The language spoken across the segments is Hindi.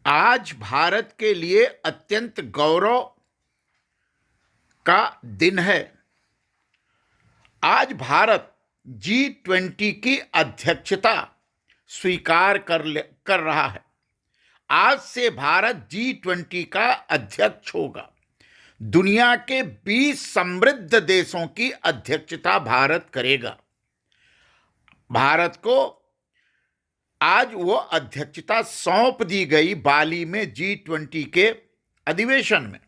आज भारत के लिए अत्यंत गौरव का दिन है। आज भारत G20 की अध्यक्षता स्वीकार कर रहा है। आज से भारत G20 का अध्यक्ष होगा। दुनिया के 20 समृद्ध देशों की अध्यक्षता भारत करेगा। भारत को आज वो अध्यक्षता सौंप दी गई बाली में G20 के अधिवेशन में।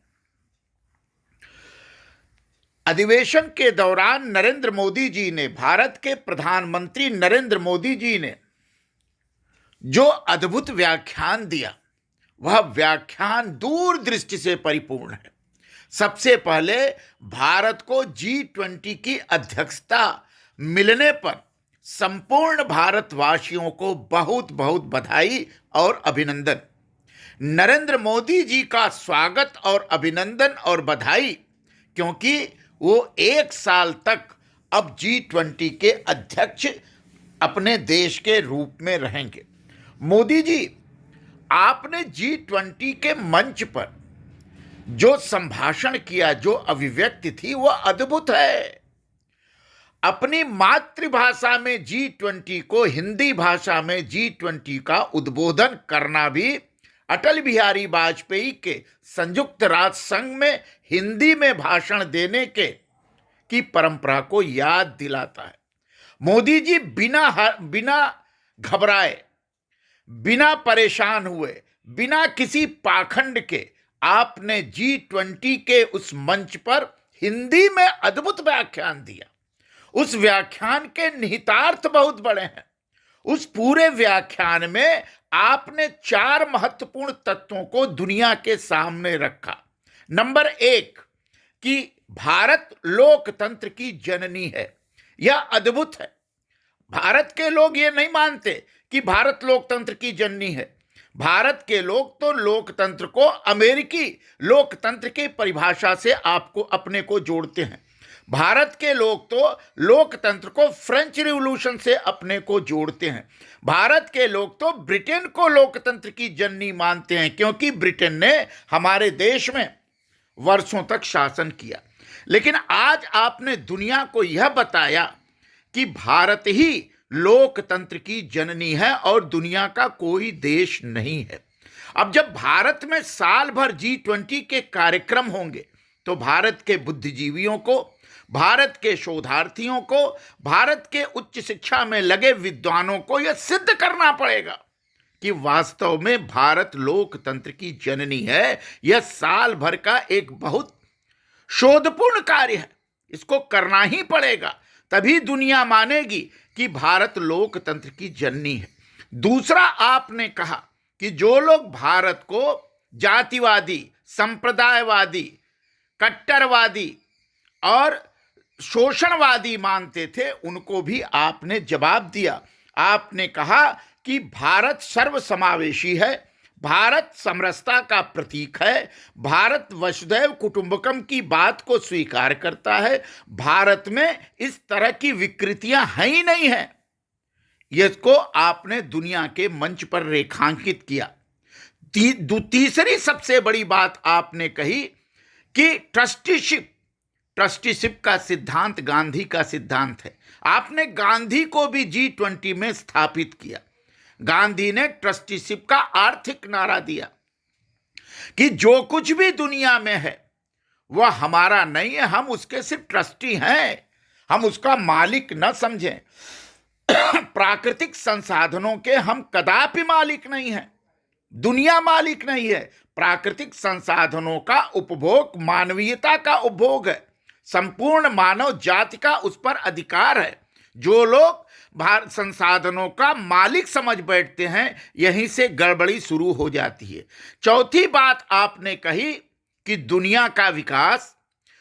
अधिवेशन के दौरान नरेंद्र मोदी जी ने, भारत के प्रधानमंत्री नरेंद्र मोदी जी ने जो अद्भुत व्याख्यान दिया, वह व्याख्यान दूरदृष्टि से परिपूर्ण है। सबसे पहले भारत को G20 की अध्यक्षता मिलने पर संपूर्ण भारतवासियों को बहुत बहुत बधाई और अभिनंदन। नरेंद्र मोदी जी का स्वागत और अभिनंदन और बधाई, क्योंकि वो 1 साल तक अब G20 के अध्यक्ष अपने देश के रूप में रहेंगे। मोदी जी, आपने G20 के मंच पर जो संभाषण किया, जो अभिव्यक्ति थी, वह अद्भुत है। अपनी मातृभाषा में G20 को, हिंदी भाषा में G20 का उद्बोधन करना भी अटल बिहारी वाजपेयी के संयुक्त राष्ट्र संघ में हिंदी में भाषण देने की परंपरा को याद दिलाता है। मोदी जी बिना घबराए, बिना परेशान हुए, बिना किसी पाखंड के आपने G20 के उस मंच पर हिंदी में अद्भुत व्याख्यान दिया। उस व्याख्यान के निहितार्थ बहुत बड़े हैं। उस पूरे व्याख्यान में आपने 4 महत्वपूर्ण तत्वों को दुनिया के सामने रखा। नंबर 1 कि भारत लोकतंत्र की जननी है। यह अद्भुत है। भारत के लोग ये नहीं मानते कि भारत लोकतंत्र की जननी है। भारत के लोग तो लोकतंत्र को अमेरिकी लोकतंत्र की परिभाषा से आपको अपने को जोड़ते हैं। भारत के लोग तो लोकतंत्र को फ्रेंच रिवॉल्यूशन से अपने को जोड़ते हैं। भारत के लोग तो ब्रिटेन को लोकतंत्र की जननी मानते हैं, क्योंकि ब्रिटेन ने हमारे देश में वर्षों तक शासन किया। लेकिन आज आपने दुनिया को यह बताया कि भारत ही लोकतंत्र की जननी है और दुनिया का कोई देश नहीं है। अब जब भारत में साल भर G20 के कार्यक्रम होंगे, तो भारत के बुद्धिजीवियों को, भारत के शोधार्थियों को, भारत के उच्च शिक्षा में लगे विद्वानों को यह सिद्ध करना पड़ेगा कि वास्तव में भारत लोकतंत्र की जननी है। यह साल भर का एक बहुत शोधपूर्ण कार्य है। इसको करना ही पड़ेगा, तभी दुनिया मानेगी कि भारत लोकतंत्र की जननी है। दूसरा, आपने कहा कि जो लोग भारत को जातिवादी, संप्रदायवादी, कट्टरवादी और शोषणवादी मानते थे, उनको भी आपने जवाब दिया। आपने कहा कि भारत सर्वसमावेशी है, भारत समरसता का प्रतीक है, भारत वसुधैव कुटुंबकम की बात को स्वीकार करता है, भारत में इस तरह की विकृतियां हैं ही नहीं है। इसको आपने दुनिया के मंच पर रेखांकित किया। तीसरी सबसे बड़ी बात आपने कही कि ट्रस्टीशिप का सिद्धांत गांधी का सिद्धांत है। आपने गांधी को भी G20 में स्थापित किया। गांधी ने ट्रस्टीशिप का आर्थिक नारा दिया कि जो कुछ भी दुनिया में है वह हमारा नहीं है, हम उसके सिर्फ ट्रस्टी हैं, हम उसका मालिक न समझें। प्राकृतिक संसाधनों के हम कदापि मालिक नहीं हैं, दुनिया मालिक नहीं है। प्राकृतिक संसाधनों का उपभोग मानवीयता का उपभोग है, संपूर्ण मानव जाति का उस पर अधिकार है। जो लोग भारत संसाधनों का मालिक समझ बैठते हैं, यहीं से गड़बड़ी शुरू हो जाती है। चौथी बात आपने कही कि दुनिया का विकास,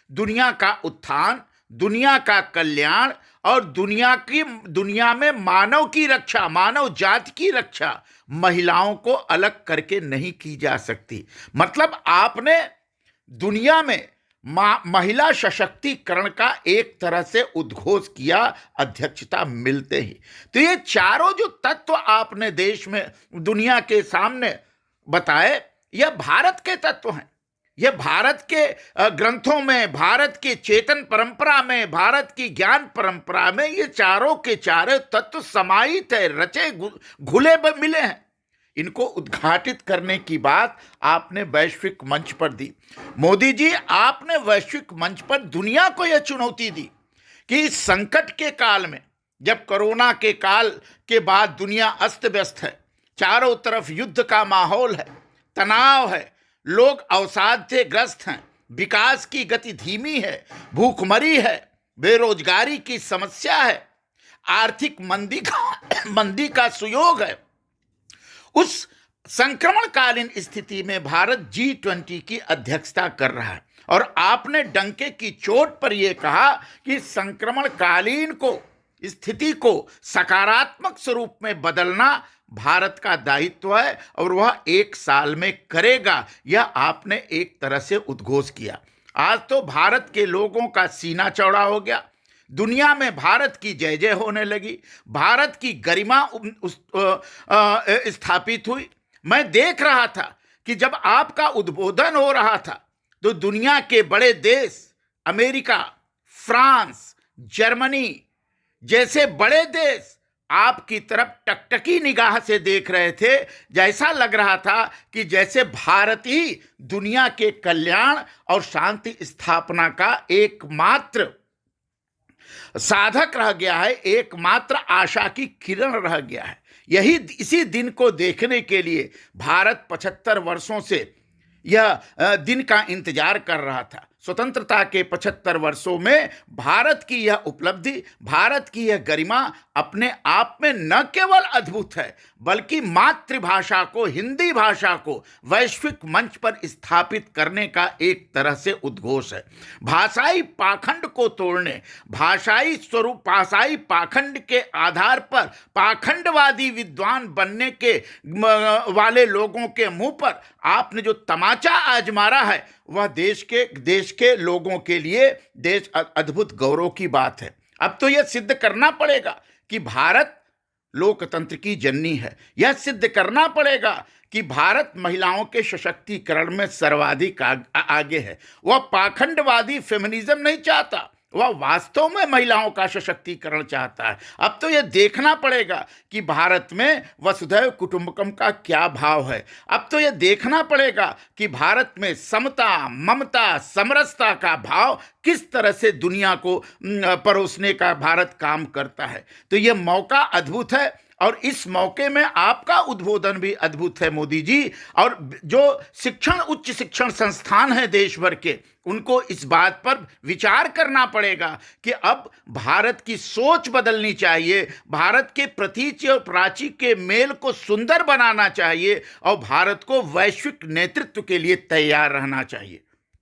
दुनिया का उत्थान, दुनिया का कल्याण और दुनिया में मानव की रक्षा, मानव जाति की रक्षा महिलाओं को अलग करके नहीं की जा सकती। मतलब आपने दुनिया में महिला सशक्तिकरण का एक तरह से उद्घोष किया अध्यक्षता मिलते ही। तो ये चारों जो तत्व आपने देश में, दुनिया के सामने बताए, यह भारत के तत्व हैं। यह भारत के ग्रंथों में, भारत की चेतन परंपरा में, भारत की ज्ञान परंपरा में ये चारों के चारों तत्व समाहित है, रचे घुले मिले हैं। इनको उद्घाटित करने की बात आपने वैश्विक मंच पर दी। मोदी जी, आपने वैश्विक मंच पर दुनिया को यह चुनौती दी कि इस संकट के काल में, जब कोरोना के काल के बाद दुनिया अस्त व्यस्त है, चारों तरफ युद्ध का माहौल है, तनाव है, लोग अवसाद से ग्रस्त हैं, विकास की गति धीमी है, भूखमरी है, बेरोजगारी की समस्या है, आर्थिक मंदी का सुयोग है, उस संक्रमणकालीन स्थिति में भारत G20 की अध्यक्षता कर रहा है और आपने डंके की चोट पर यह कहा कि संक्रमणकालीन स्थिति को सकारात्मक स्वरूप में बदलना भारत का दायित्व है और वह 1 साल में करेगा। यह आपने एक तरह से उद्घोष किया। आज तो भारत के लोगों का सीना चौड़ा हो गया, दुनिया में भारत की जय जय होने लगी, भारत की गरिमा स्थापित हुई। मैं देख रहा था कि जब आपका उद्बोधन हो रहा था तो दुनिया के बड़े देश, अमेरिका, फ्रांस, जर्मनी जैसे बड़े देश आपकी तरफ टकटकी निगाह से देख रहे थे। जैसा लग रहा था कि जैसे भारत ही दुनिया के कल्याण और शांति स्थापना का एकमात्र साधक रह गया है, एकमात्र आशा की किरण रह गया है। इसी दिन को देखने के लिए भारत 75 वर्षों से यह दिन का इंतजार कर रहा था। स्वतंत्रता के 75 वर्षों में भारत की यह उपलब्धि, भारत की यह गरिमा अपने आप में न केवल अद्भुत है, बल्कि मातृभाषा को, हिंदी भाषा को वैश्विक मंच पर स्थापित करने का एक तरह से उद्घोष है। भाषाई पाखंड को तोड़ने, भाषाई पाखंड के आधार पर पाखंडवादी विद्वान बनने के वाले लोगों के मुंह पर आपने जो तमाचा आज मारा है, वह देश के लोगों के लिए देश अद्भुत गौरव की बात है। अब तो यह सिद्ध करना पड़ेगा कि भारत लोकतंत्र की जननी है। यह सिद्ध करना पड़ेगा कि भारत महिलाओं के सशक्तिकरण में सर्वाधिक आगे है। वह पाखंडवादी फेमिनिज्म नहीं चाहता, वह वास्तव में महिलाओं का सशक्तिकरण चाहता है। अब तो यह देखना पड़ेगा कि भारत में वसुधैव कुटुंबकम का क्या भाव है। अब तो यह देखना पड़ेगा कि भारत में समता, ममता, समरसता का भाव किस तरह से दुनिया को परोसने का भारत काम करता है। तो यह मौका अद्भुत है और इस मौके में आपका उद्बोधन भी अद्भुत है मोदी जी। और जो उच्च शिक्षण संस्थान है देश भर के, उनको इस बात पर विचार करना पड़ेगा कि अब भारत की सोच बदलनी चाहिए, भारत के प्रतीचि और प्राची के मेल को सुंदर बनाना चाहिए और भारत को वैश्विक नेतृत्व के लिए तैयार रहना चाहिए।